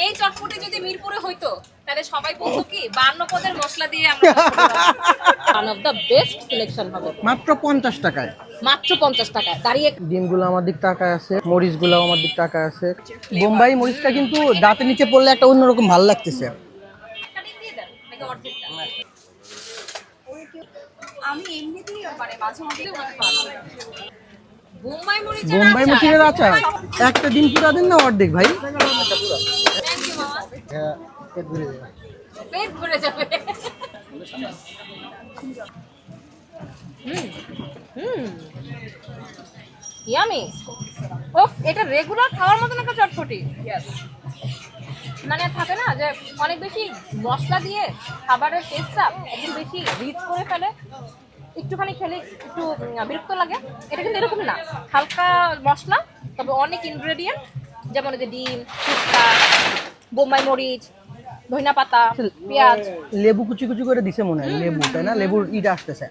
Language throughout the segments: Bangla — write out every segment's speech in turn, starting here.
এই চটপটি যদি মিরপুরে হইতো তাহলে সবাই বলতো কি 52 পদের মশলা দিয়ে আমরা one of the best selection হবে মাত্র 50 টাকায়। মাত্র 50 টাকা দাঁড়িয়ে ডিমগুলো আমার দিক তাকায় আছে, মরিচগুলো আমার দিক তাকায় আছে। বোম্বাই মরিচটা কিন্তু দাঁতের নিচে পড়লে একটা অন্যরকম ভালো লাগতেছে। একটা ডিম দিয়ে দেন নাকি অর্ধেকটা আমি এমনিতেই মানে মাঝে মাঝে বোম্বাই মরিচের বোম্বাই মরিচের আচার একটা ডিম পুরা দেন না অর্ধেক ভাই? থ্যাংক ইউ মামা পেট ভরে যাবে ইয়ামি ওফ এটা রেগুলার খাওয়ার মতন একটা চটপটি মানে থাকে না যে অনেক বেশি মশলা দিয়ে খাবারের টেস্টটা একদম বেশি রিচ করে ফেলে একটুখানি খেলে একটু বিরক্ত লাগে এটা কিন্তু এরকম না হালকা মশলা তবে অনেক ইনগ্রেডিয়েন্ট যেমন এই যে ডিম শুক্তা বোম্বাই মরিচ ধনিয়া পাতা পেঁয়াজ লেবু কুচি কুচি করে দিছে মনে হয়, লেবু তাই না? লেবুর ইটা আসতেছে।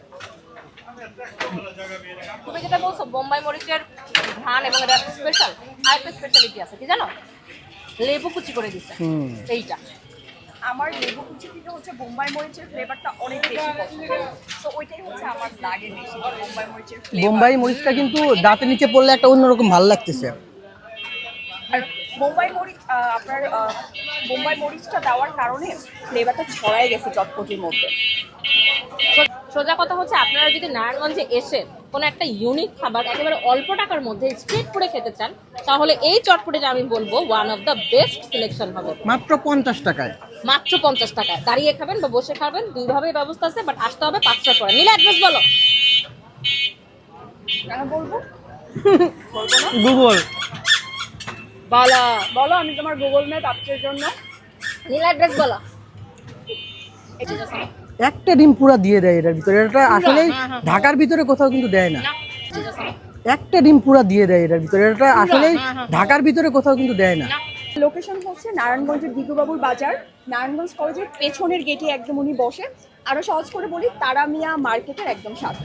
তুমি যেটা বলছো বোম্বাই মরিচের ধান এবং এটা স্পেশাল আর একটা স্পেশালিটি আছে কি জানো লেবু কুচি করে দিছে এইটা আমার লেবু কুচি থেকে হচ্ছে বোম্বাই মরিচের ফ্লেভারটা অনেক বেশি পছন্দ, তো ওইটাই হচ্ছে আমার লাগে বেশি বোম্বাই মরিচের ফ্লেভার। বোম্বাই মরিচটা কিন্তু দাঁতের নিচে পড়লে একটা অন্যরকম ভালো লাগতেছে। আর বোম্বাই মরিচ আপনার বোম্বাই মরিচটা দেওয়ার কারণে ফ্লেভারটা ছড়াই গেছে চটপটির মধ্যে। সোজা কথা হচ্ছে আপনারা যদি নারায়ণগঞ্জে এসে কোনো একটা ইউনিক খাবার একেবারে অল্প টাকার মধ্যে স্ট্রিট ফুডে খেতে চান তাহলে এই চটপটিটা আমি বলবো one of the best selection হবে মাত্র 50 টাকায়। মাত্র 50 টাকায় দাঁড়িয়ে খাবেন বা বসে খাবেন দুইভাবেই ব্যবস্থা আছে বাট আসতে হবে 5টার পরে নীলা অ্যাড্রেস বলো কেন বলবো গুগল বলো বলো আমি তোমার গুগল ম্যাপ আপডেটের জন্য। নীলা অ্যাড্রেস বলো একটা ডিম পুরা দিয়ে দেয় এটার ভিতরে, এটা আসলে ঢাকার ভিতরে কোথাও কিন্তু দেয় না। একটা ডিম পুরা দিয়ে দেয় এটার ভিতরে, এটা আসলে ঢাকার ভিতরে কোথাও কিন্তু দেয় না। লোকেশন হচ্ছে নারায়ণগঞ্জের দিগুবাবুর বাজার, নারায়ণগঞ্জ কলেজের পেছনের গেটে একদম উনি বসে। আরো সহজ করে বলি তারা মিয়া মার্কেটের একদম সাথে।